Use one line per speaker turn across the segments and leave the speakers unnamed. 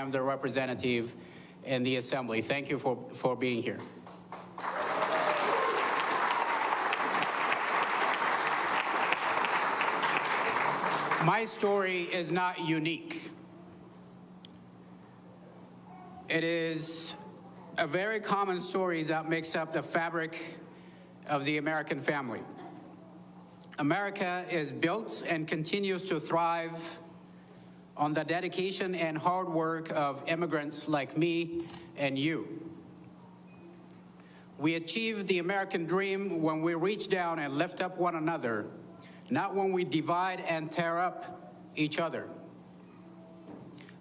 am the representative in the Assembly. Thank you for being here. My story is not unique. It is a very common story that makes up the fabric of the American family. America is built and continues to thrive on the dedication and hard work of immigrants like me and you. We achieve the American dream when we reach down and lift up one another, not when we divide and tear up each other.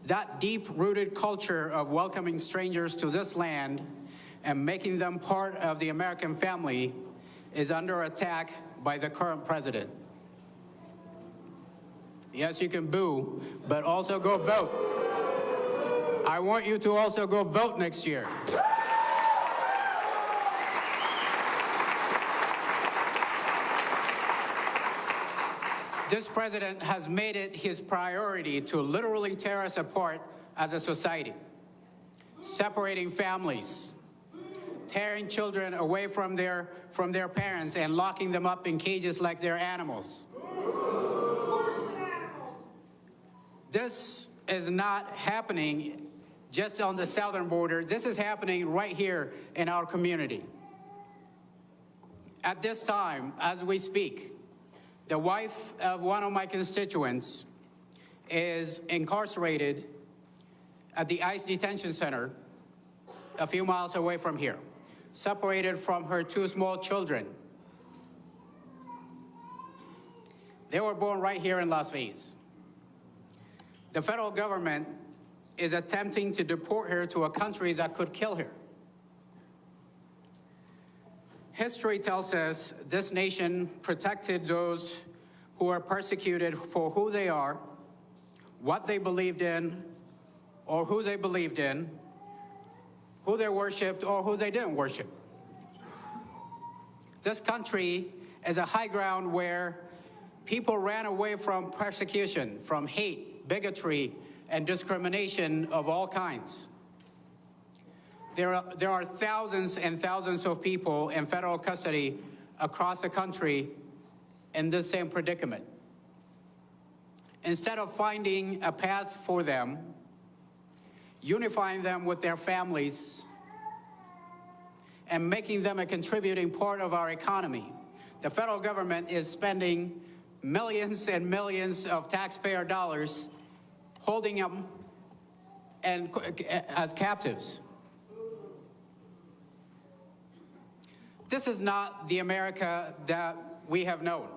That deep-rooted culture of welcoming strangers to this land and making them part of the American family is under attack by the current president. Yes, you can boo, but also go vote. I want you to also go vote next year. This president has made it his priority to literally tear us apart as a society, separating families, tearing children away from their parents and locking them up in cages like they're animals. This is not happening just on the southern border. This is happening right here in our community. At this time, as we speak, the wife of one of my constituents is incarcerated at the ICE detention center a few miles away from here, separated from her two small children. They were born right here in Las Vegas. The federal government is attempting to deport her to a country that could kill her. History tells us this nation protected those who are persecuted for who they are, what they believed in, or who they believed in, who they worshiped or who they didn't worship. This country is a high ground where people ran away from persecution, from hate, bigotry, and discrimination of all kinds. There are thousands and thousands of people in federal custody across the country in this same predicament. Instead of finding a path for them, unifying them with their families, and making them a contributing part of our economy, the federal government is spending millions and millions of taxpayer dollars holding them as captives. This is not the America that we have known.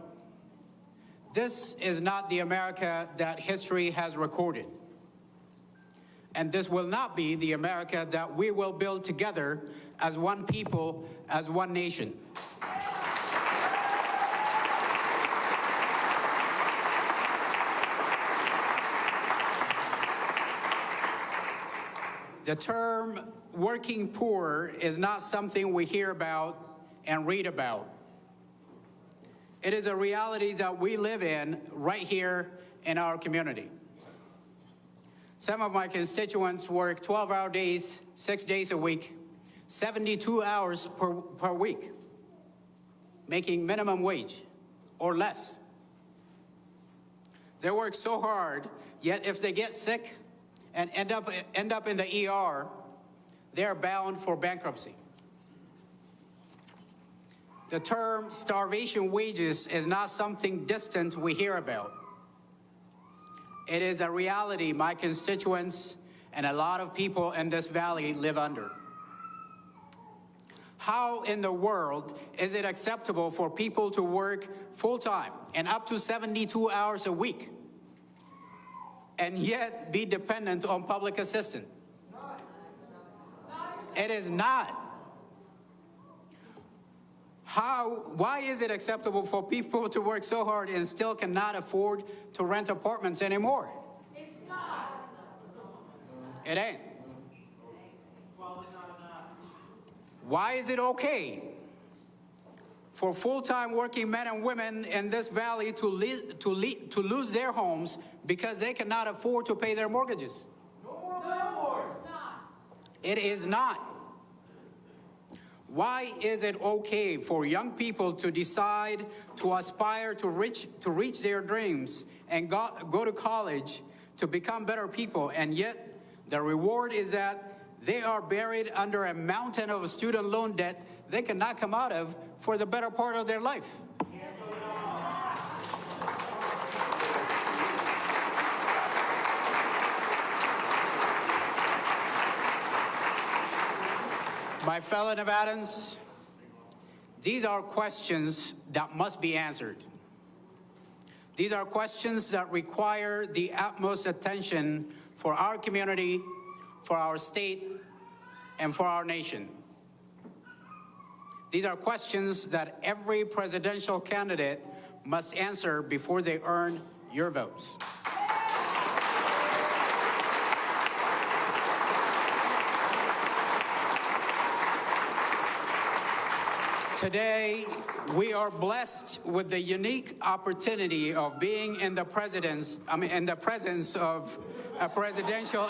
This is not the America that history has recorded. And this will not be the America that we will build together as one people, as one nation. The term working poor is not something we hear about and read about. It is a reality that we live in right here in our community. Some of my constituents work 12-hour days, 6 days a week, 72 hours per week, making minimum wage or less. They work so hard, yet if they get sick and end up in the ER, they are bound for bankruptcy. The term starvation wages is not something distant we hear about. It is a reality my constituents and a lot of people in this valley live under. How in the world is it acceptable for people to work full-time and up to 72 hours a week and yet be dependent on public assistance? It is not. Why is it acceptable for people to work so hard and still cannot afford to rent apartments anymore?
It's not.
It ain't. Why is it okay for full-time working men and women in this valley to lose their homes because they cannot afford to pay their mortgages?
No more.
It is not. Why is it okay for young people to decide to aspire to reach their dreams and go to college to become better people, and yet the reward is that they are buried under a mountain of student loan debt they cannot come out of for the better part of their life? My fellow Nevadans, these are questions that must be answered. These are questions that require the utmost attention for our community, for our state, and for our nation. These are questions that every presidential candidate must answer before they earn your votes. Today, we are blessed with the unique opportunity of being in the presence of a presidential.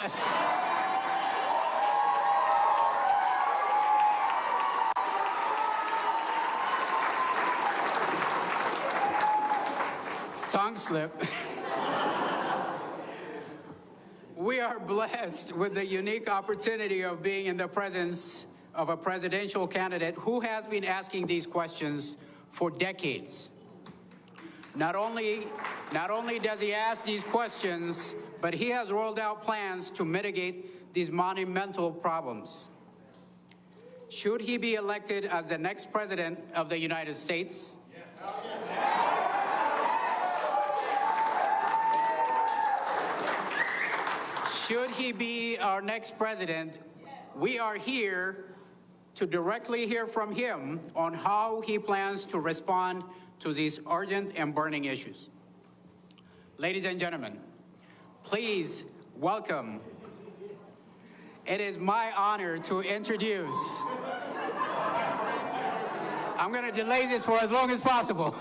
Tongue slip. We are blessed with the unique opportunity of being in the presence of a presidential candidate who has been asking these questions for decades. Not only does he ask these questions, but he has rolled out plans to mitigate these monumental problems. Should he be elected as the next president of the United States? Should he be our next president, we are here to directly hear from him on how he plans to respond to these urgent and burning issues. Ladies and gentlemen, please welcome. It is my honor to introduce. I'm going to delay this for as long as possible.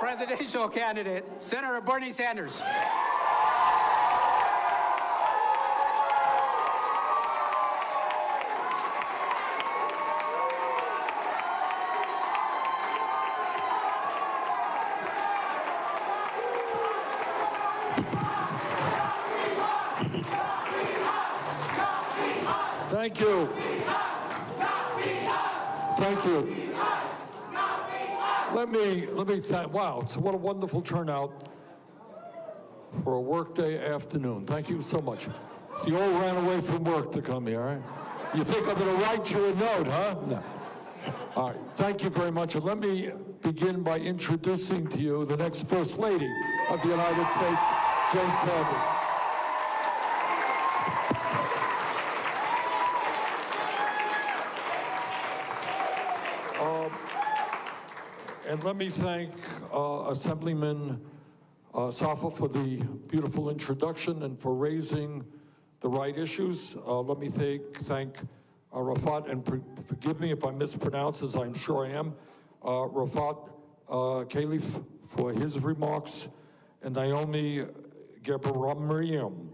Presidential candidate, Senator Bernie Sanders.
Thank you. Thank you. Let me thank, wow, so what a wonderful turnout for a workday afternoon. Thank you so much. So you all ran away from work to come here, right? You think I'm going to write you a note, huh? No. All right, thank you very much. And let me begin by introducing to you the next First Lady of the United States, Jane Sanders. And let me thank Assemblyman Assefa for the beautiful introduction and for raising the right issues. Let me thank Rafat, and forgive me if I mispronounce, as I'm sure I am, Rafat Khalif for his remarks, and Naomi Gebremariam.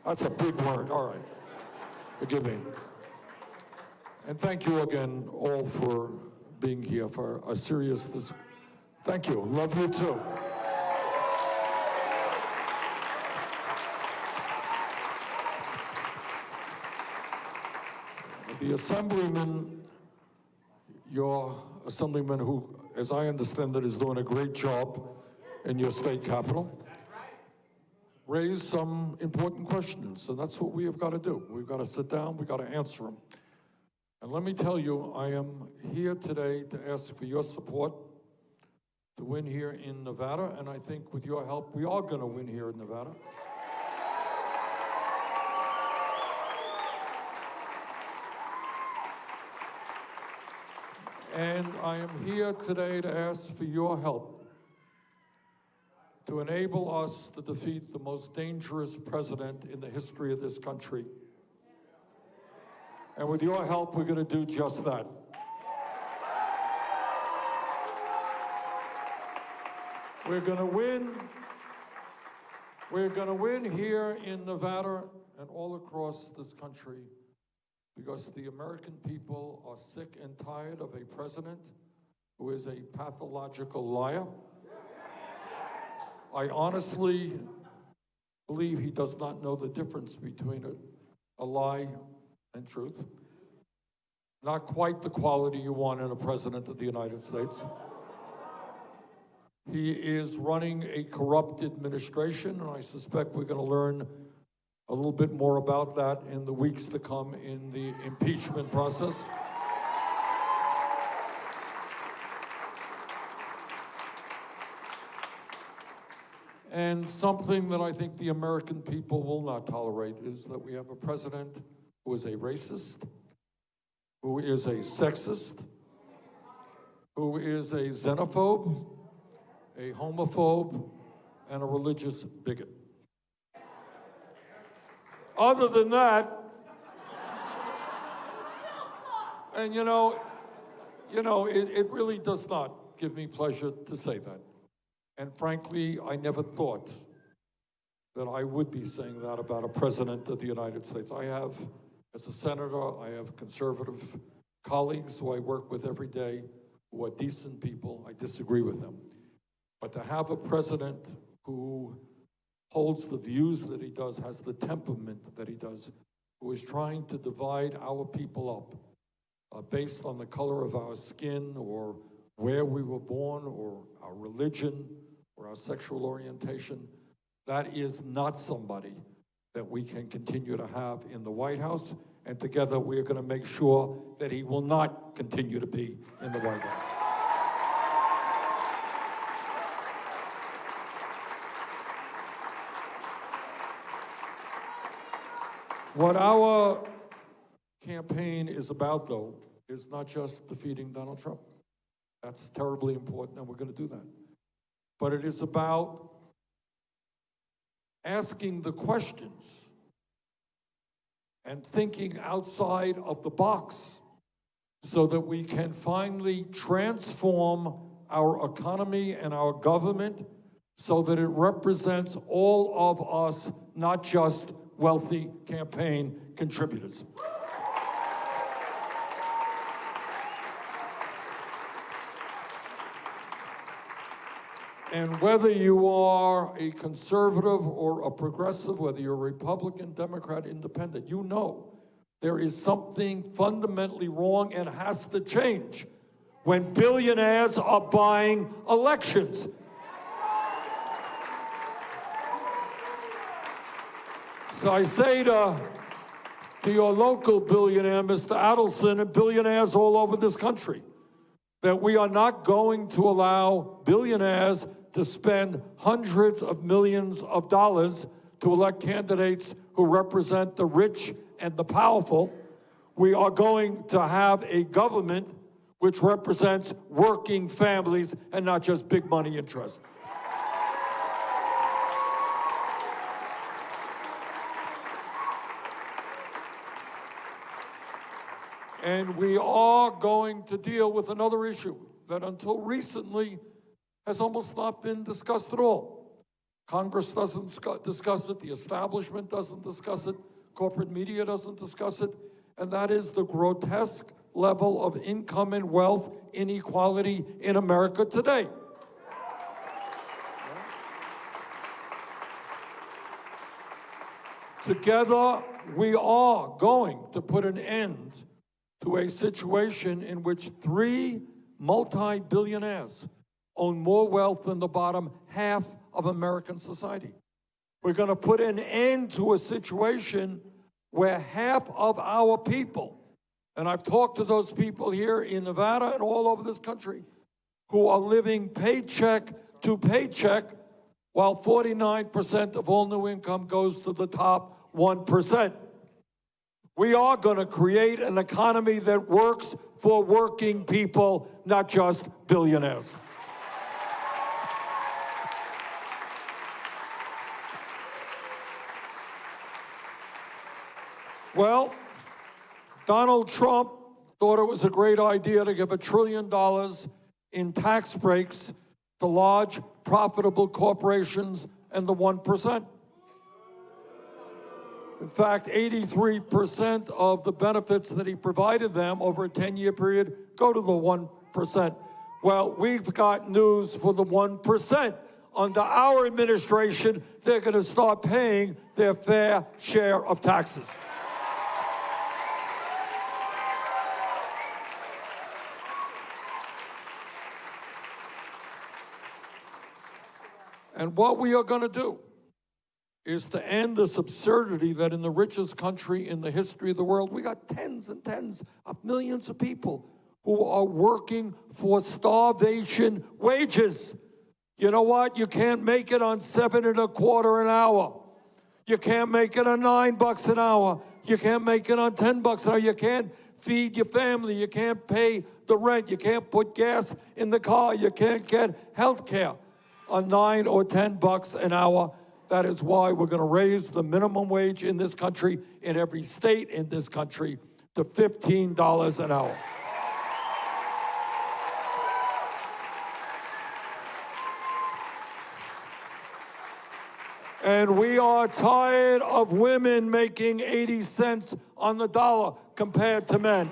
That's a big word, all right. Forgive me. And thank you again all for being here for a serious discussion. Thank you. Love you too. The Assemblyman, your Assemblyman who, as I understand it, is doing a great job in your state capital, raised some important questions, and that's what we have got to do. We've got to sit down, we've got to answer them. And let me tell you, I am here today to ask for your support to win here in Nevada, and I think with your help, we are going to win here in Nevada. And I am here today to ask for your help to enable us to defeat the most dangerous president in the history of this country. And with your help, we're going to do just that. We're going to win We're going to win here in Nevada and all across this country because the American people are sick and tired of a president who is a pathological liar. I honestly believe he does not know the difference between a lie and truth. Not quite the quality you want in a president of the United States. He is running a corrupt administration, and I suspect we're going to learn a little bit more about that in the weeks to come in the impeachment process. And something that I think the American people will not tolerate is that we have a president who is a racist, who is a sexist, who is a xenophobe, a homophobe, and a religious bigot. Other than that, and it really does not give me pleasure to say that. And frankly, I never thought that I would be saying that about a president of the United States. I have, as a senator, I have conservative colleagues who I work with every day who are decent people. I disagree with them. But to have a president who holds the views that he does, has the temperament that he does, who is trying to divide our people up based on the color of our skin or where we were born or our religion or our sexual orientation, that is not somebody that we can continue to have in the White House. And together we are going to make sure that he will not continue to be in the White House. What our campaign is about, though, is not just defeating Donald Trump. That's terribly important, and we're going to do that. But it is about asking the questions and thinking outside of the box so that we can finally transform our economy and our government so that it represents all of us, not just wealthy campaign contributors. And whether you are a conservative or a progressive, whether you're a Republican, Democrat, Independent, you know there is something fundamentally wrong and has to change when billionaires are buying elections. So I say to your local billionaire, Mr. Adelson, and billionaires all over this country, that we are not going to allow billionaires to spend hundreds of millions of dollars to elect candidates who represent the rich and the powerful. We are going to have a government which represents working families and not just big money interests. And we are going to deal with another issue that until recently has almost not been discussed at all. Congress doesn't discuss it, the establishment doesn't discuss it, corporate media doesn't discuss it, and that is the grotesque level of income and wealth inequality in America today. Together, we are going to put an end to a situation in which 3 multi-billionaires own more wealth than the bottom half of American society. We're going to put an end to a situation where half of our people, and I've talked to those people here in Nevada and all over this country, who are living paycheck to paycheck, while 49% of all new income goes to the top 1%. We are going to create an economy that works for working people, not just billionaires. Well, Donald Trump thought it was a great idea to give $1 trillion in tax breaks to large, profitable corporations and the 1%. In fact, 83% of the benefits that he provided them over a 10-year period go to the 1%. Well, we've got news for the 1%. Under our administration, they're going to start paying their fair share of taxes. And what we are going to do is to end this absurdity that in the richest country in the history of the world, we got tens and tens of millions of people who are working for starvation wages. You know what? You can't make it on $7.25 an hour. You can't make it on $9 an hour. You can't make it on $10 an hour. You can't feed your family. You can't pay the rent. You can't put gas in the car. You can't get health care on $9 or $10 an hour. That is why we're going to raise the minimum wage in this country, in every state in this country, to $15 an hour. And we are tired of women making 80 cents on the dollar compared to men.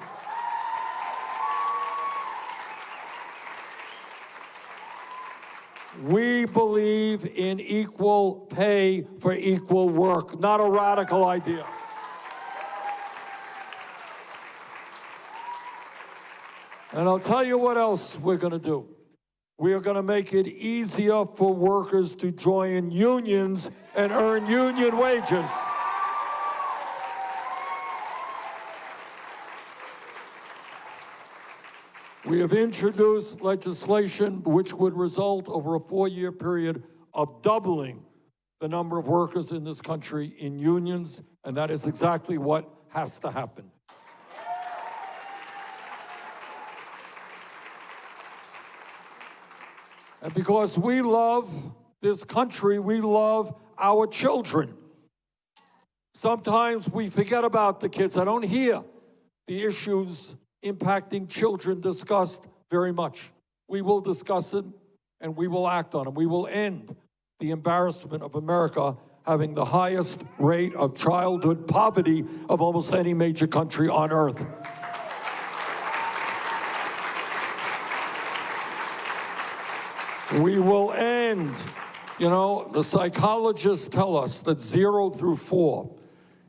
We believe in equal pay for equal work, not a radical idea. And I'll tell you what else we're going to do. We are going to make it easier for workers to join unions and earn union wages. We have introduced legislation which would result over a 4-year period of doubling the number of workers in this country in unions, and that is exactly what has to happen. And because we love this country, we love our children. Sometimes we forget about the kids. I don't hear the issues impacting children discussed very much. We will discuss it, and we will act on it. We will end the embarrassment of America having the highest rate of childhood poverty of almost any major country on earth. We will end, the psychologists tell us that 0 through 4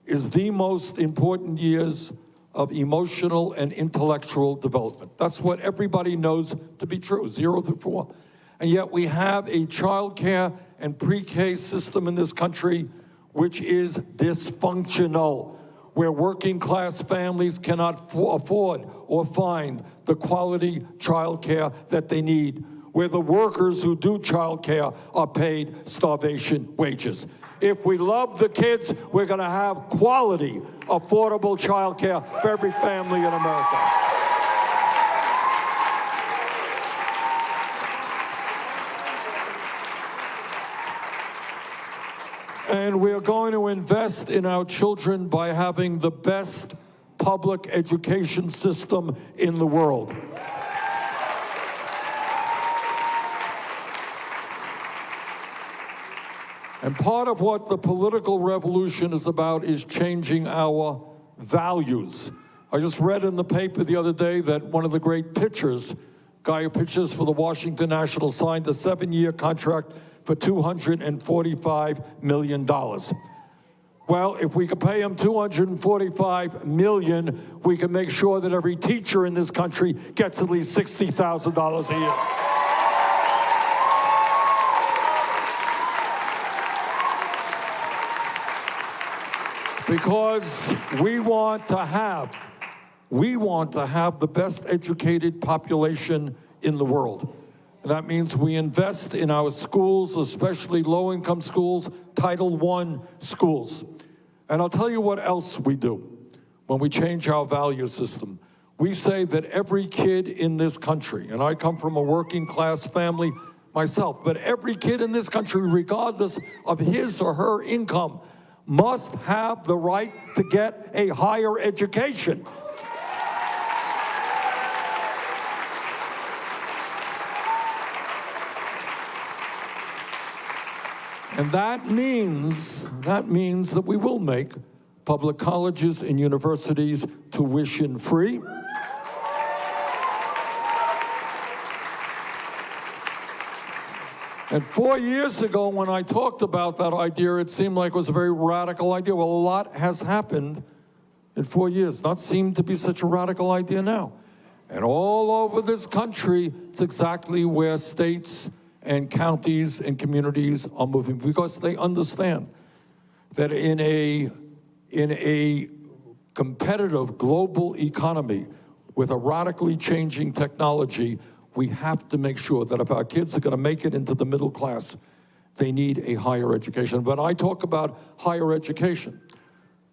is the most important years of emotional and intellectual development. That's what everybody knows to be true, 0 through 4. And yet we have a child care and pre-K system in this country which is dysfunctional, where working class families cannot afford or find the quality child care that they need, where the workers who do child care are paid starvation wages. If we love the kids, we're going to have quality, affordable child care for every family in America. And we are going to invest in our children by having the best public education system in the world. And part of what the political revolution is about is changing our values. I just read in the paper the other day that one of the great pitchers, guy who pitches for the Washington Nationals, signed a 7-year contract for $245 million. Well, if we could pay him $245 million, we can make sure that every teacher in this country gets at least $60,000 a year. Because we want to have the best educated population in the world. And that means we invest in our schools, especially low-income schools, Title I schools. And I'll tell you what else we do when we change our value system. We say that every kid in this country, and I come from a working class family myself, but every kid in this country, regardless of his or her income, must have the right to get a higher education. And that means that we will make public colleges and universities tuition-free. And 4 years ago, when I talked about that idea, it seemed like it was a very radical idea. Well, a lot has happened in 4 years. Not seemed to be such a radical idea now. And all over this country, it's exactly where states and counties and communities are moving, because they understand that in a competitive global economy with a radically changing technology, we have to make sure that if our kids are going to make it into the middle class, they need a higher education. When I talk about higher education,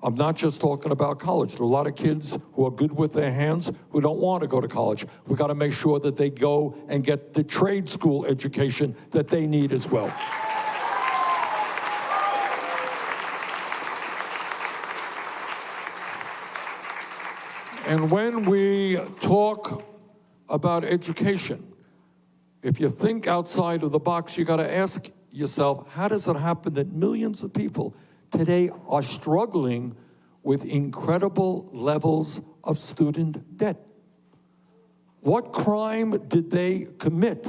I'm not just talking about college. There are a lot of kids who are good with their hands who don't want to go to college. We've got to make sure that they go and get the trade school education that they need as well. And when we talk about education, if you think outside of the box, you got to ask yourself, how does it happen that millions of people today are struggling with incredible levels of student debt? What crime did they commit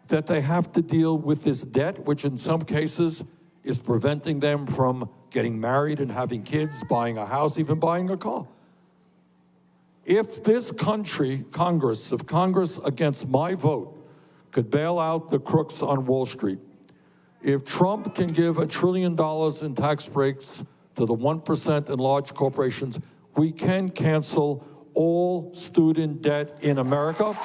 that they have to deal with this debt, which in some cases is preventing them from getting married and having kids, buying a house, even buying a car? If this country, Congress, if Congress against my vote could bail out the crooks on Wall Street, if Trump can give $1 trillion in tax breaks to the 1% in large corporations, we can cancel all student debt in America.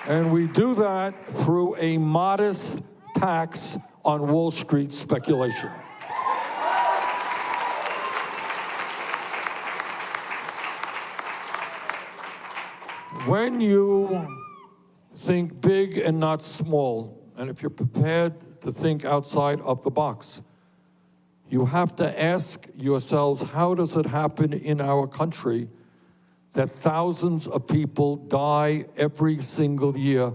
And we do that through a modest tax on Wall Street speculation. When you think big and not small, and if you're prepared to think outside of the box, you have to ask yourselves, how does it happen in our country that thousands of people die every single year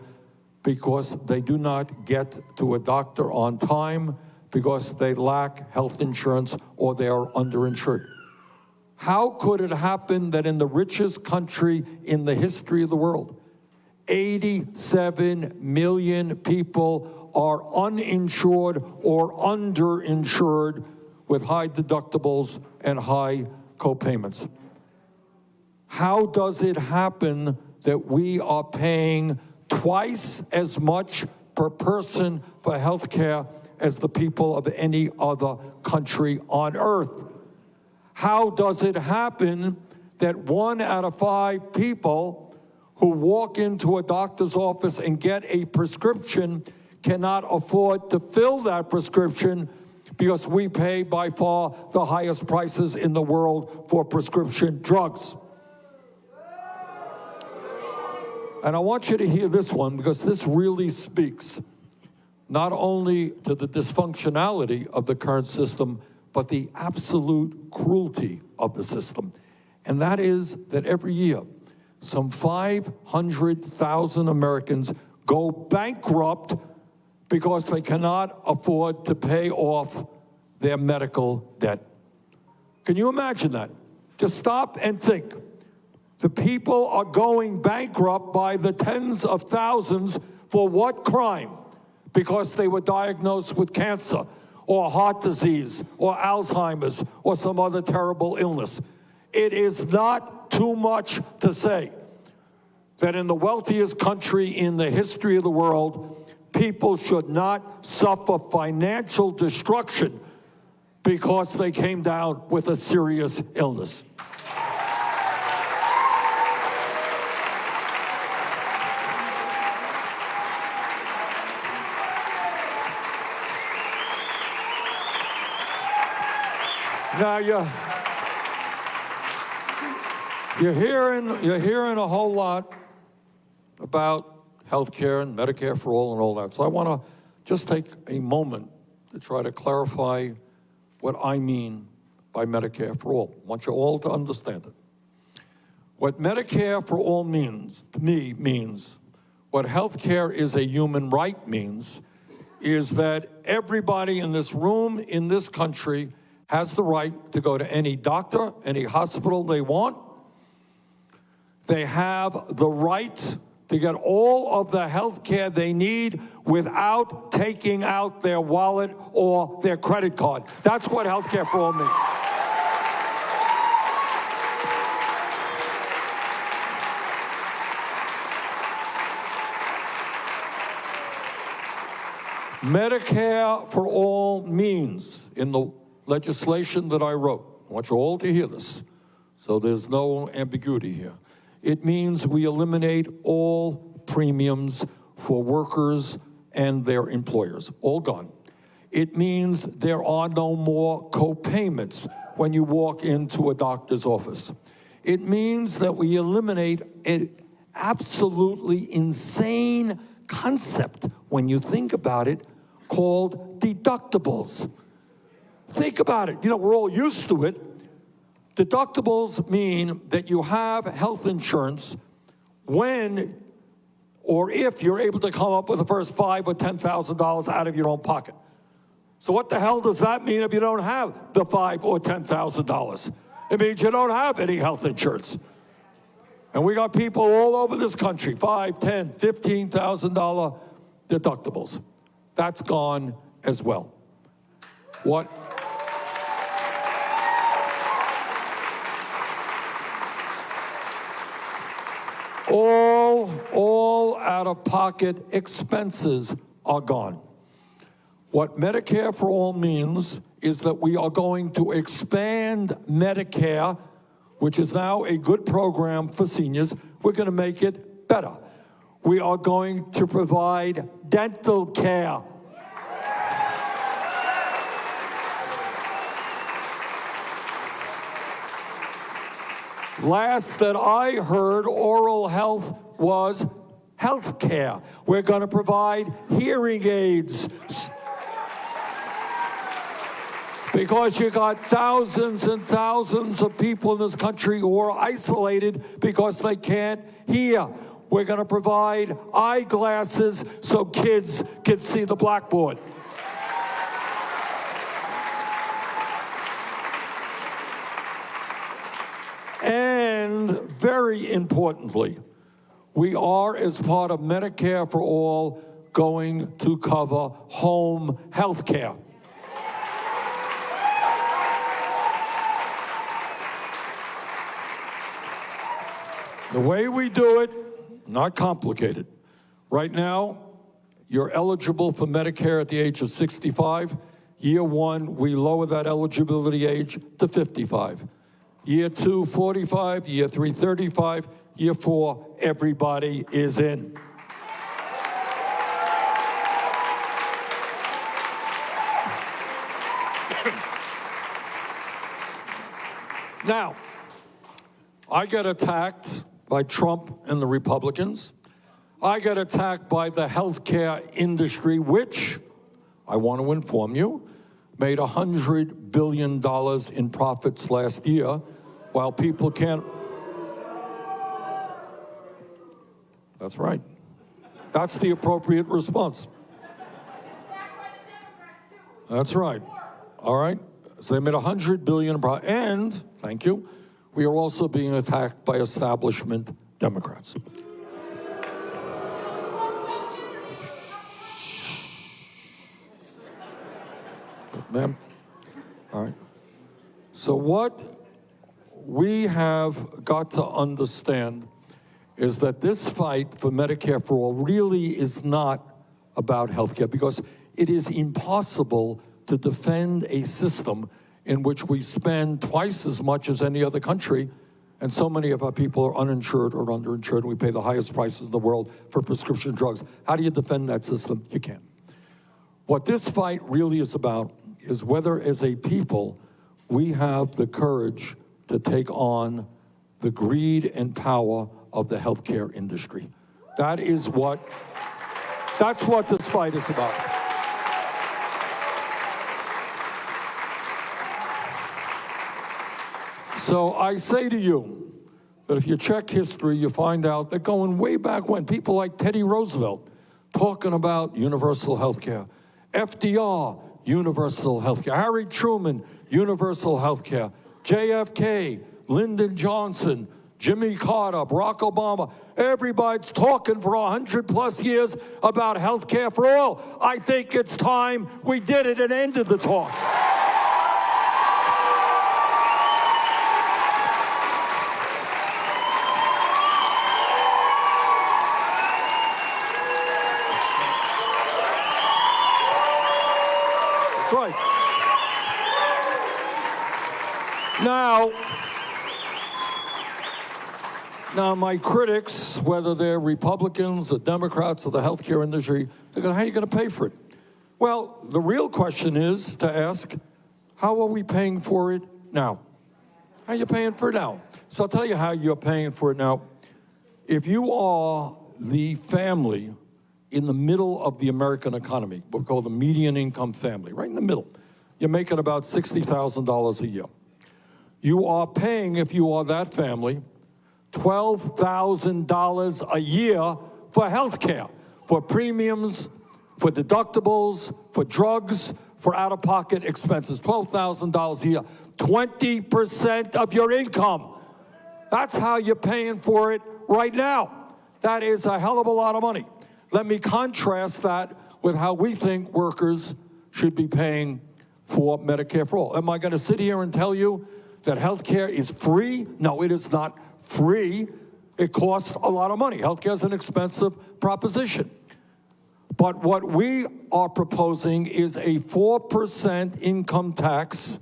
because they do not get to a doctor on time, because they lack health insurance or they are underinsured? How could it happen that in the richest country in the history of the world, 87 million people are uninsured or underinsured with high deductibles and high co-payments? How does it happen that we are paying twice as much per person for health care as the people of any other country on earth? How does it happen that 1 out of 5 people who walk into a doctor's office and get a prescription cannot afford to fill that prescription because we pay by far the highest prices in the world for prescription drugs? And I want you to hear this one, because this really speaks not only to the dysfunctionality of the current system, but the absolute cruelty of the system. And that is that every year, some 500,000 Americans go bankrupt because they cannot afford to pay off their medical debt. Can you imagine that? Just stop and think. The people are going bankrupt by the tens of thousands for what crime? Because they were diagnosed with cancer or heart disease or Alzheimer's or some other terrible illness. It is not too much to say that in the wealthiest country in the history of the world, people should not suffer financial destruction because they came down with a serious illness. Now you're hearing a whole lot about health care and Medicare-for-All and all that. So I want to just take a moment to try to clarify what I mean by Medicare-for-All. I want you all to understand it. What Medicare-for-All means, to me, means What healthcare is a human right means is that everybody in this room, in this country, has the right to go to any doctor, any hospital they want. They have the right to get all of the health care they need without taking out their wallet or their credit card. That's what healthcare for all means. Medicare for all means, in the legislation that I wrote, I want you all to hear this, so there's no ambiguity here. It means we eliminate all premiums for workers and their employers, all gone. It means there are no more co-payments when you walk into a doctor's office. It means that we eliminate an absolutely insane concept, when you think about it, called deductibles. Think about it. You know, we're all used to it. Deductibles mean that you have health insurance when or if you're able to come up with the first $5,000 or $10,000 out of your own pocket. So what the hell does that mean if you don't have the $5,000 or $10,000? It means you don't have any health insurance. And we got people all over this country, $5,000, $10,000, $15,000 deductibles. That's gone as well. What? All out-of-pocket expenses are gone. What Medicare for All means is that we are going to expand Medicare, which is now a good program for seniors. We're going to make it better. We are going to provide dental care. Last that I heard, oral health was health care. We're going to provide hearing aids. Because you got thousands and thousands of people in this country who are isolated because they can't hear. We're going to provide eyeglasses so kids can see the blackboard. And very importantly, we are, as part of Medicare for All, going to cover home health care. The way we do it, not complicated. Right now, you're eligible for Medicare at the age of 65. Year one, we lower that eligibility age to 55. Year two, 45. Year three, 35. Year four, everybody is in. Now, I get attacked by Trump and the Republicans. I get attacked by the healthcare industry, which, I want to inform you, made $100 billion in profits last year, while people can't. That's right. That's the appropriate response. That's right. All right. So they made $100 billion in profit. And, thank you, we are also being attacked by establishment Democrats. Ma'am? All right. So what we have got to understand is that this fight for Medicare for All really is not about health care, because it is impossible to defend a system in which we spend twice as much as any other country, and so many of our people are uninsured or underinsured, and we pay the highest prices in the world for prescription drugs. How do you defend that system? You can't. What this fight really is about is whether, as a people, we have the courage to take on the greed and power of the healthcare industry. That's what this fight is about. So I say to you, that if you check history, you find out that going way back when, people like Teddy Roosevelt talking about universal health care, FDR, universal health care, Harry Truman, universal health care, JFK, Lyndon Johnson, Jimmy Carter, Barack Obama, everybody's talking for 100+ years about health care for all. I think it's time we did it and ended the talk. That's right. Now, my critics, whether they're Republicans or Democrats or the healthcare industry, they're going, how are you going to pay for it? Well, the real question is to ask, how are we paying for it now? How are you paying for it now? So I'll tell you how you're paying for it now. If you are the family in the middle of the American economy, what we call the median income family, right in the middle, you're making about $60,000 a year. You are paying, if you are that family, $12,000 a year for health care, for premiums, for deductibles, for drugs, for out-of-pocket expenses, $12,000 a year, 20% of your income. That's how you're paying for it right now. That is a hell of a lot of money. Let me contrast that with how we think workers should be paying for Medicare-for-All. Am I going to sit here and tell you that health care is free? No, it is not free. It costs a lot of money. Healthcare is an expensive proposition. But what we are proposing is a 4% income tax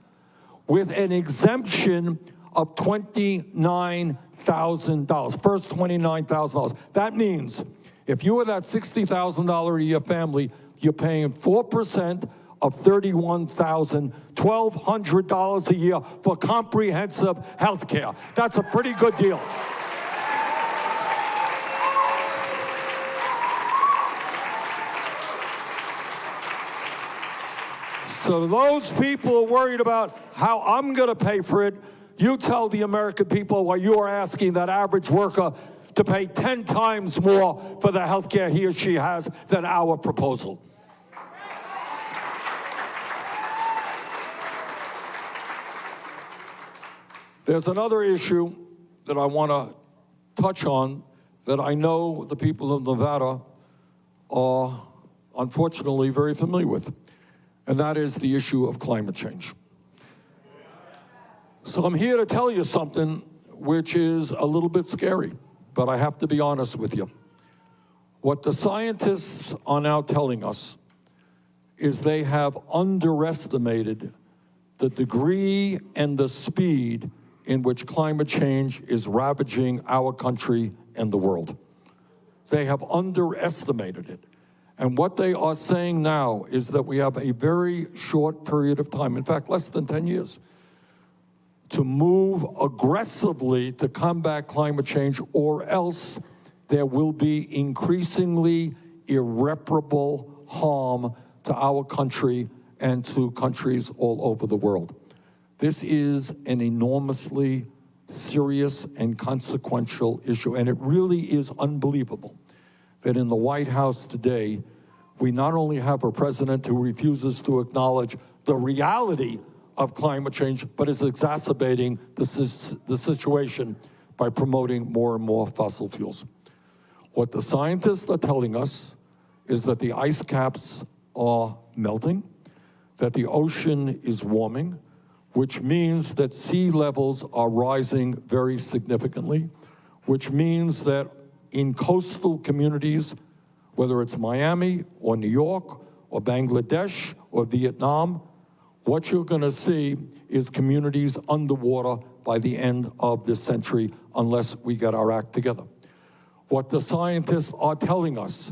with an exemption of $29,000, first $29,000. That means if you are that $60,000 a year family, you're paying 4% of $31,000, $1,200 a year for comprehensive health care. That's a pretty good deal. So those people are worried about how I'm going to pay for it. You tell the American people why you are asking that average worker to pay 10 times more for the health care he or she has than our proposal. There's another issue that I want to touch on that I know the people of Nevada are unfortunately very familiar with, and that is the issue of climate change. So I'm here to tell you something which is a little bit scary, but I have to be honest with you. What the scientists are now telling us is they have underestimated the degree and the speed in which climate change is ravaging our country and the world. They have underestimated it. And what they are saying now is that we have a very short period of time, in fact, less than 10 years, to move aggressively to combat climate change, or else there will be increasingly irreparable harm to our country and to countries all over the world. This is an enormously serious and consequential issue, and it really is unbelievable that in the White House today, we not only have a president who refuses to acknowledge the reality of climate change, but is exacerbating the situation by promoting more and more fossil fuels. What the scientists are telling us is that the ice caps are melting, that the ocean is warming, which means that sea levels are rising very significantly, which means that in coastal communities, whether it's Miami or New York or Bangladesh or Vietnam, what you're going to see is communities underwater by the end of this century unless we get our act together. What the scientists are telling us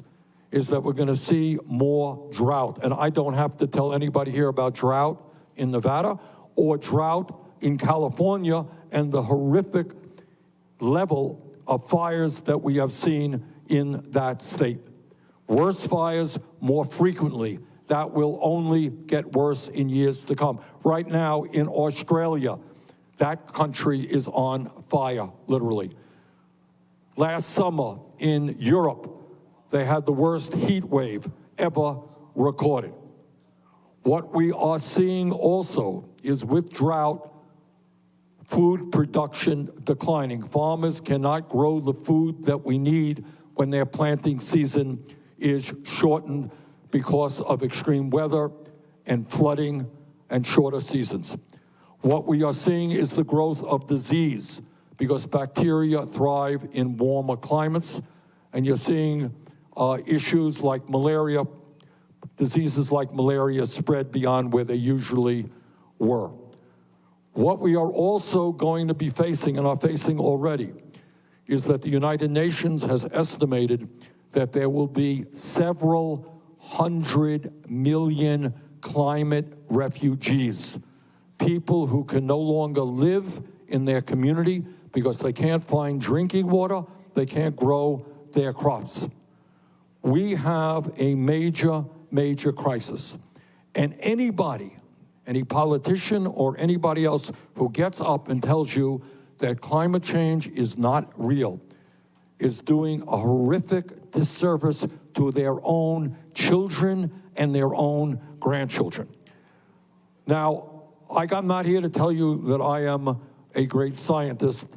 is that we're going to see more drought. And I don't have to tell anybody here about drought in Nevada or drought in California and the horrific level of fires that we have seen in that state. Worse fires more frequently. That will only get worse in years to come. Right now in Australia, That country is on fire, literally. Last summer in Europe, they had the worst heat wave ever recorded. What we are seeing also is with drought, food production declining. Farmers cannot grow the food that we need when their planting season is shortened because of extreme weather and flooding and shorter seasons. What we are seeing is the growth of disease because bacteria thrive in warmer climates, and you're seeing issues like malaria, diseases like malaria spread beyond where they usually were. What we are also going to be facing, and are facing already, is that the United Nations has estimated that there will be several 100 million climate refugees, people who can no longer live in their community because they can't find drinking water, they can't grow their crops. We have a major, major crisis. And anybody, any politician or anybody else who gets up and tells you that climate change is not real is doing a horrific disservice to their own children and their own grandchildren. Now, I'm not here to tell you that I am a great scientist.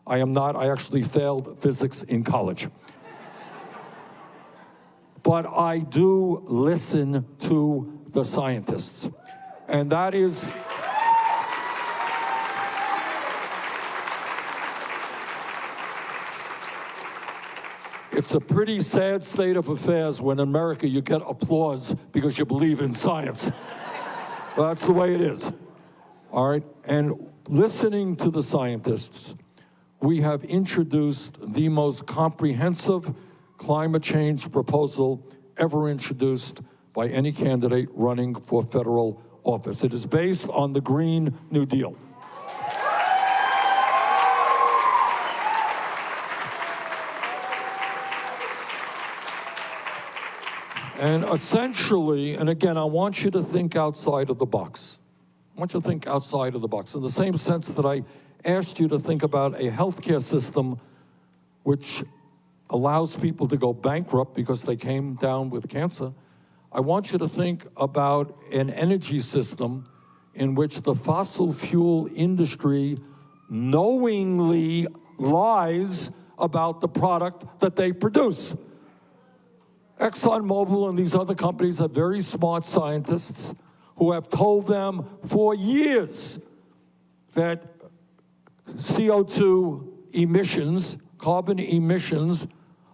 I am not. I actually failed physics in college. But I do listen to the scientists. And that is, it's a pretty sad state of affairs when in America you get applause because you believe in science. Well, that's the way it is. All right, and listening to the scientists, we have introduced the most comprehensive climate change proposal ever introduced by any candidate running for federal office. It is based on the Green New Deal. And essentially, and again, I want you to think outside of the box. I want you to think outside of the box in the same sense that I asked you to think about a healthcare system which allows people to go bankrupt because they came down with cancer. I want you to think about an energy system in which the fossil fuel industry knowingly lies about the product that they produce. ExxonMobil and these other companies have very smart scientists who have told them for years that CO2 emissions, carbon emissions,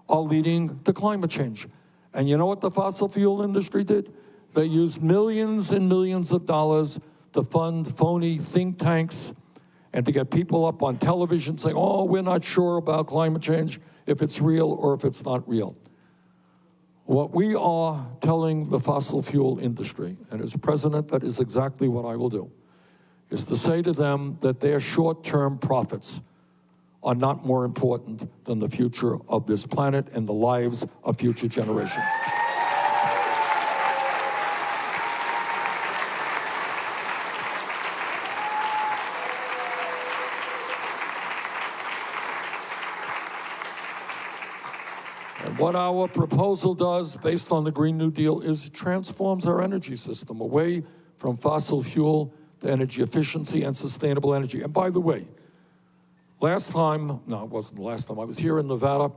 are leading to climate change. And you know what the fossil fuel industry did? They used millions and millions of dollars to fund phony think tanks and to get people up on television saying, oh, we're not sure about climate change, if it's real or if it's not real. What we are telling the fossil fuel industry, and as president, that is exactly what I will do, is to say to them that their short-term profits are not more important than the future of this planet and the lives of future generations. And what our proposal does, based on the Green New Deal, is transforms our energy system away from fossil fuel to energy efficiency and sustainable energy. And by the way, last time, no, it wasn't the last time, I was here in Nevada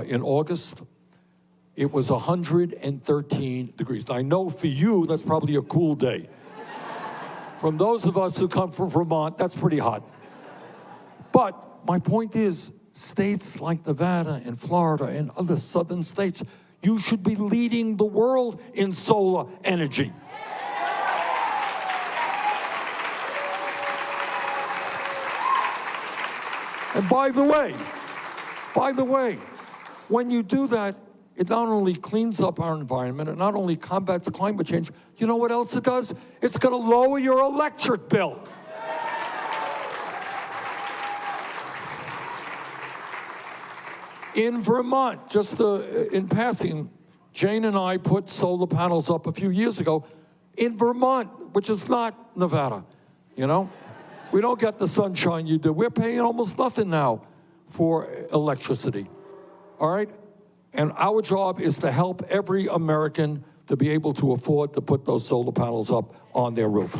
in August. It was 113 degrees. Now, I know for you, that's probably a cool day. From those of us who come from Vermont, that's pretty hot. But my point is, states like Nevada and Florida and other southern states, you should be leading the world in solar energy. And by the way, when you do that, it not only cleans up our environment, it not only combats climate change, you know what else it does? It's going to lower your electric bill. In Vermont, just in passing, Jane and I put solar panels up a few years ago in Vermont, which is not Nevada, you know? We don't get the sunshine you do. We're paying almost nothing now for electricity, all right? And our job is to help every American to be able to afford to put those solar panels up on their roof.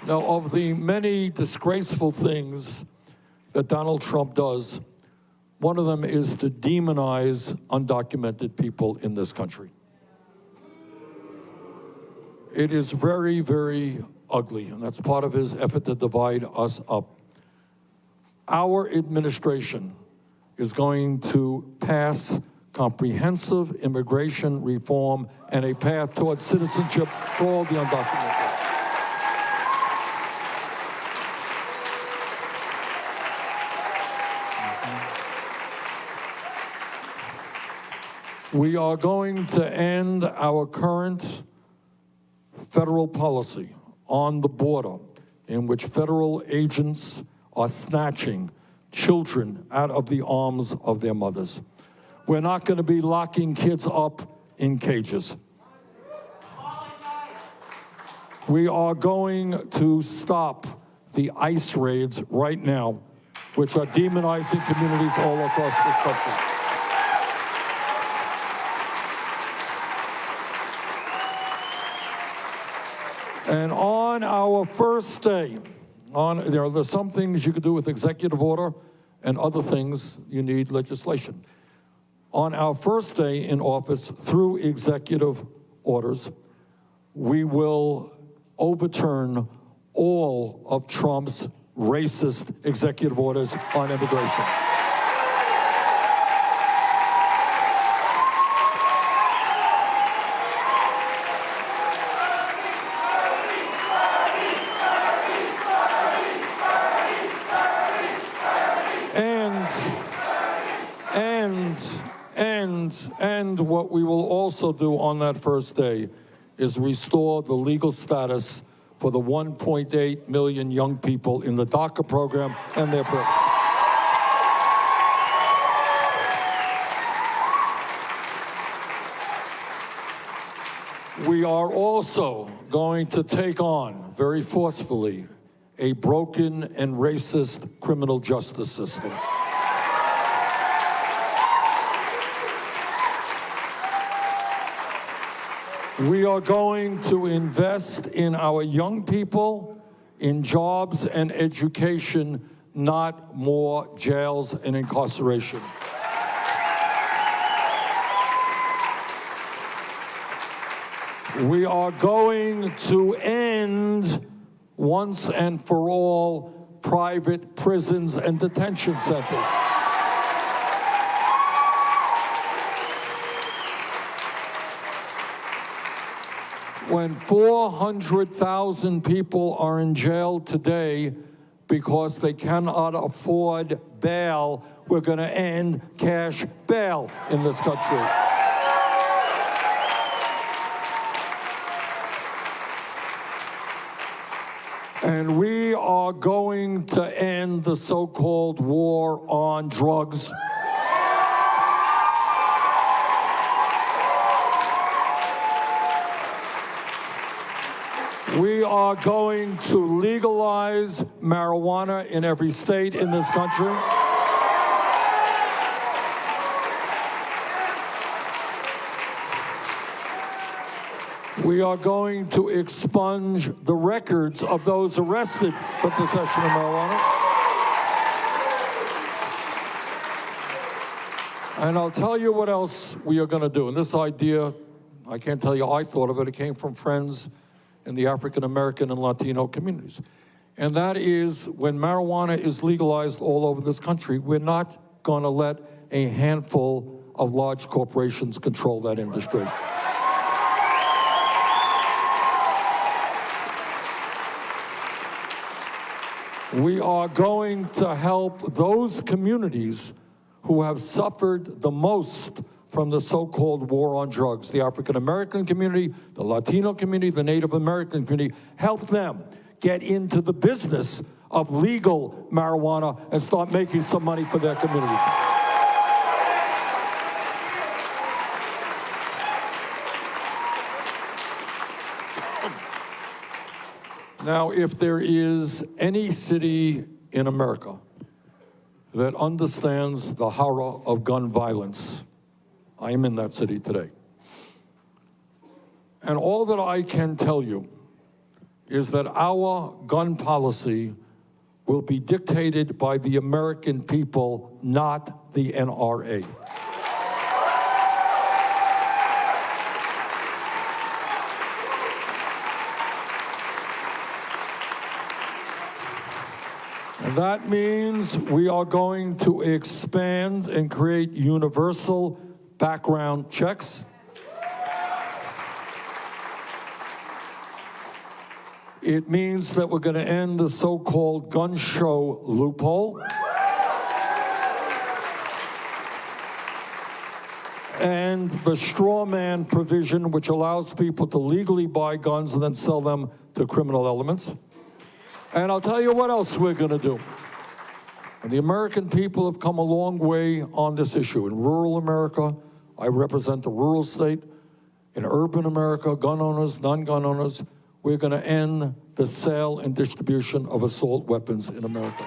Now, of the many disgraceful things that Donald Trump does, one of them is to demonize undocumented people in this country. It is very, very ugly, and that's part of his effort to divide us up. Our administration is going to pass comprehensive immigration reform and a path towards citizenship for all the undocumented. We are going to end our current federal policy on the border in which federal agents are snatching children out of the arms of their mothers. We're not going to be locking kids up in cages. We are going to stop the ICE raids right now, which are demonizing communities all across this country. And on our first day, there are some things you could do with executive order and other things you need legislation. On our first day in office, through executive orders, we will overturn all of Trump's racist executive orders on immigration. And what we will also do on that first day is restore the legal status for the 1.8 million young people in the DACA program and their parents. We are also going to take on, very forcefully, a broken and racist criminal justice system. We are going to invest in our young people, in jobs and education, not more jails and incarceration. We are going to end, once and for all, private prisons and detention centers. When 400,000 people are in jail today because they cannot afford bail, we're going to end cash bail in this country. And we are going to end the so-called war on drugs. We are going to legalize marijuana in every state in this country. We are going to expunge the records of those arrested for possession of marijuana. And I'll tell you what else we are going to do. And this idea, I can't tell you I thought of it. It came from friends in the African American and Latino communities. And that is, when marijuana is legalized all over this country, we're not going to let a handful of large corporations control that industry. We are going to help those communities who have suffered the most from the so-called war on drugs. The African American community, the Latino community, the Native American community, help them get into the business of legal marijuana and start making some money for their communities. Now, if there is any city in America that understands the horror of gun violence, I am in that city today. And all that I can tell you is that our gun policy will be dictated by the American people, not the NRA. And that means we are going to expand and create universal background checks. It means that we're going to end the so-called gun show loophole. And the straw man provision, which allows people to legally buy guns and then sell them to criminal elements. And I'll tell you what else we're going to do. And the American people have come a long way on this issue. In rural America, I represent a rural state. In urban America, gun owners, non-gun owners, we're going to end the sale and distribution of assault weapons in America.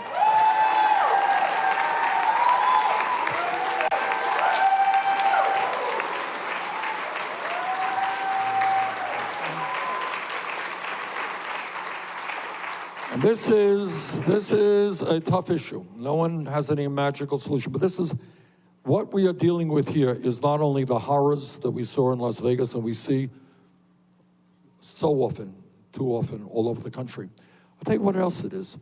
And this is a tough issue. No one has any magical solution, but this is what we are dealing with here is not only the horrors that we saw in Las Vegas and we see so often, too often, all over the country. I'll tell you what else it is.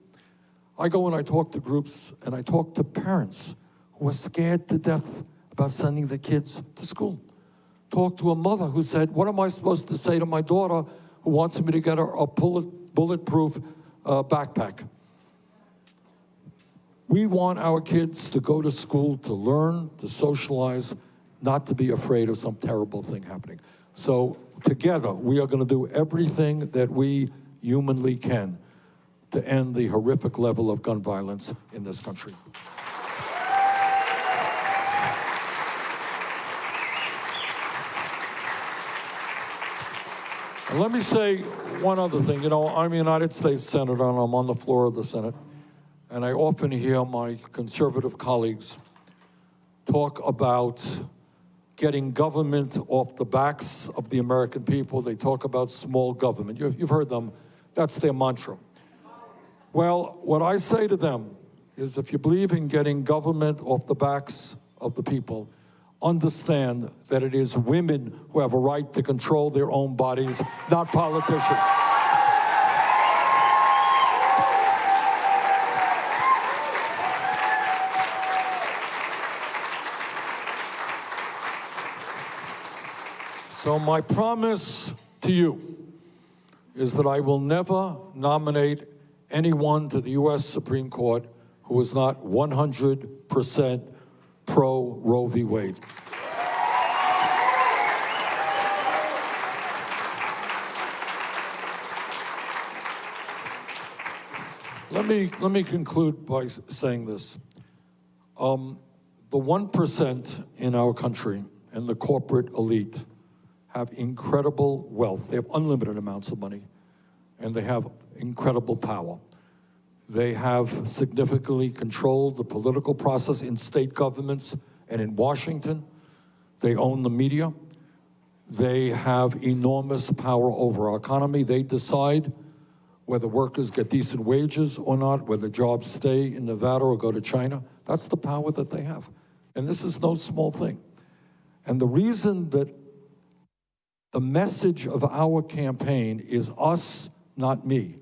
I go and I talk to groups and I talk to parents who are scared to death about sending their kids to school. Talk to a mother who said, what am I supposed to say to my daughter who wants me to get her a bulletproof backpack? We want our kids to go to school to learn, to socialize, not to be afraid of some terrible thing happening. So together, we are going to do everything that we humanly can to end the horrific level of gun violence in this country. And let me say one other thing. You know, I'm a United States Senator, and I'm on the floor of the Senate, and I often hear my conservative colleagues talk about getting government off the backs of the American people. They talk about small government. You've heard them. That's their mantra. Well, what I say to them is if you believe in getting government off the backs of the people, understand that it is women who have a right to control their own bodies, not politicians. So my promise to you is that I will never nominate anyone to the U.S. Supreme Court who is not 100% pro Roe v. Wade. Let me conclude by saying this. The 1% in our country and the corporate elite have incredible wealth. They have unlimited amounts of money, and they have incredible power. They have significantly controlled the political process in state governments and in Washington. They own the media. They have enormous power over our economy. They decide whether workers get decent wages or not, whether jobs stay in Nevada or go to China. That's the power that they have. And this is no small thing. And the reason that the message of our campaign is us, not me,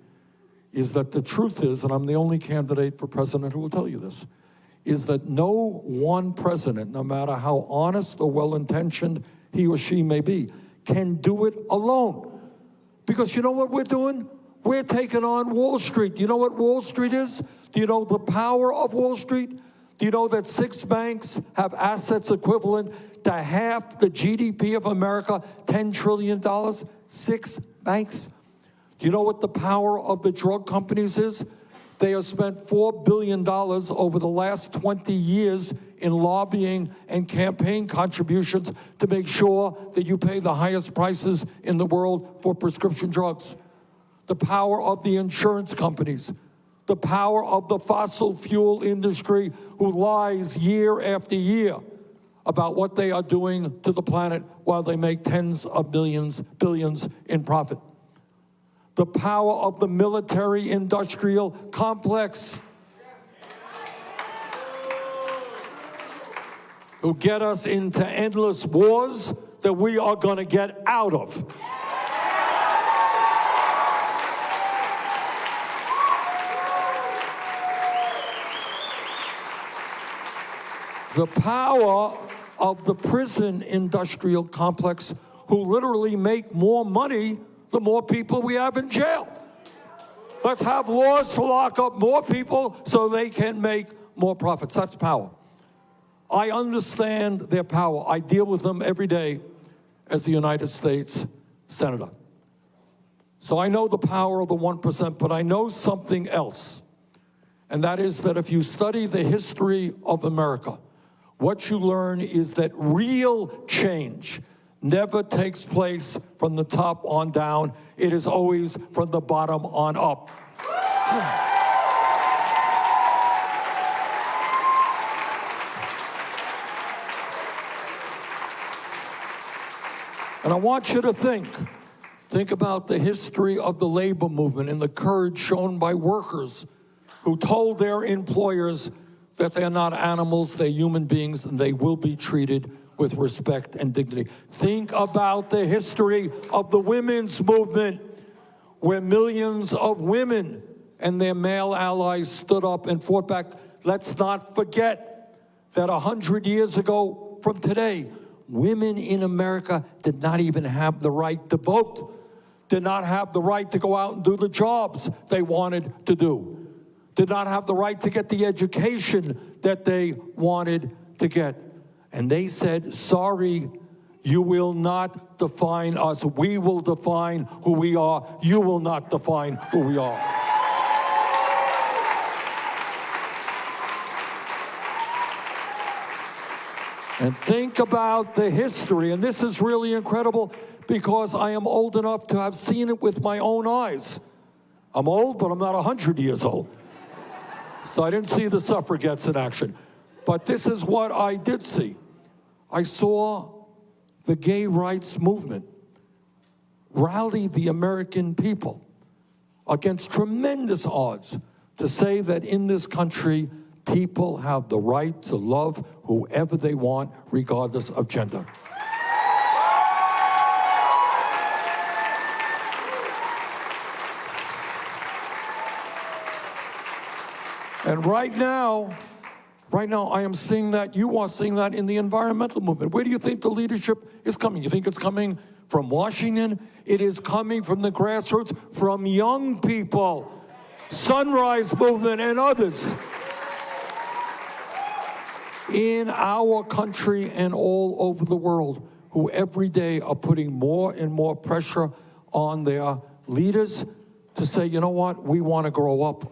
is that the truth is, and I'm the only candidate for president who will tell you this, is that no one president, no matter how honest or well-intentioned he or she may be, can do it alone. Because you know what we're doing? We're taking on Wall Street. You know what Wall Street is? Do you know the power of Wall Street? Do you know that 6 banks have assets equivalent to half the GDP of America, $10 trillion? 6 banks. Do you know what the power of the drug companies is? They have spent $4 billion over the last 20 years in lobbying and campaign contributions to make sure that you pay the highest prices in the world for prescription drugs. the power of the insurance companies, the power of the fossil fuel industry who lies year after year about what they are doing to the planet while they make tens of billions in profit. The power of the military-industrial complex who get us into endless wars that we are going to get out of. The power of the prison industrial complex who literally make more money the more people we have in jail. Let's have laws to lock up more people so they can make more profits. That's power. I understand their power. I deal with them every day as the United States Senator. So I know the power of the 1%, but I know something else. And that is that if you study the history of America, what you learn is that real change never takes place from the top on down. It is always from the bottom on up. And I want you to think about the history of the labor movement and the courage shown by workers who told their employers that they're not animals, they're human beings, and they will be treated with respect and dignity. Think about the history of the women's movement, where millions of women and their male allies stood up and fought back. Let's not forget that 100 years ago from today, women in America did not even have the right to vote, did not have the right to go out and do the jobs they wanted to do, did not have the right to get the education that they wanted to get. And they said, sorry, you will not define us. We will define who we are. You will not define who we are. And think about the history, and this is really incredible because I am old enough to have seen it with my own eyes. I'm old, but I'm not 100 years old. So I didn't see the suffragettes in action. But this is what I did see. I saw the gay rights movement rally the American people against tremendous odds to say that in this country, people have the right to love whoever they want, regardless of gender. And right now, I am seeing that, you are seeing that in the environmental movement. Where do you think the leadership is coming? You think it's coming from Washington? It is coming from the grassroots, from young people, Sunrise Movement and others in our country and all over the world, who every day are putting more and more pressure on their leaders to say, you know what, we want to grow up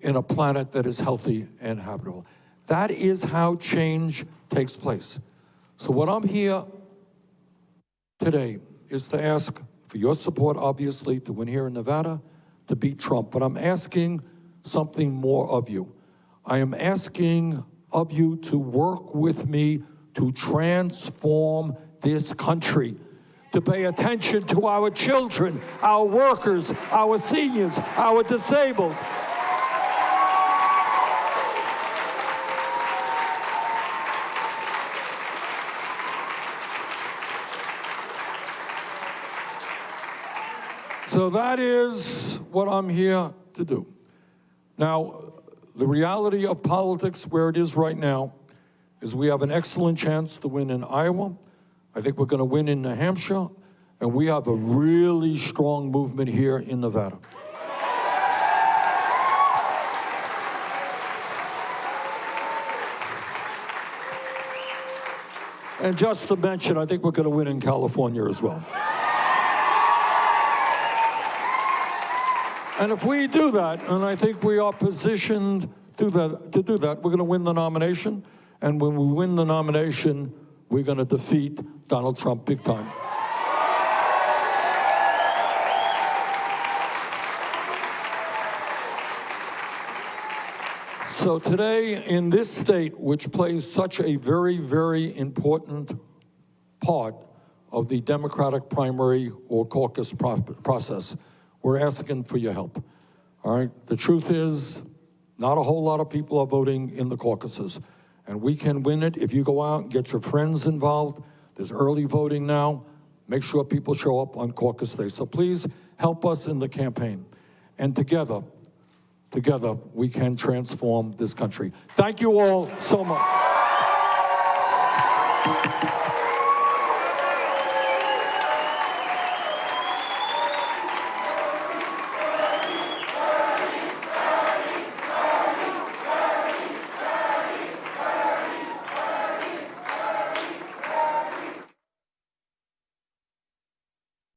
in a planet that is healthy and habitable. That is how change takes place. So what I'm here today is to ask for your support, obviously, to win here in Nevada, to beat Trump. But I'm asking something more of you. I am asking of you to work with me to transform this country, to pay attention to our children, our workers, our seniors, our disabled. So that is what I'm here to do. Now, the reality of politics where it is right now is we have an excellent chance to win in Iowa. I think we're going to win in New Hampshire, and we have a really strong movement here in Nevada. And just to mention, I think we're going to win in California as well. And if we do that, and I think we are positioned to do that, we're going to win the nomination. And when we win the nomination, we're going to defeat Donald Trump big time. So today, in this state, which plays such a very, very important part of the Democratic primary or caucus process, we're asking for your help, all right? The truth is, not a whole lot of people are voting in the caucuses, and we can win it if you go out and get your friends involved. There's early voting now. Make sure people show up on caucus day. So please help us in the campaign. And together, we can transform this country. Thank you all so much.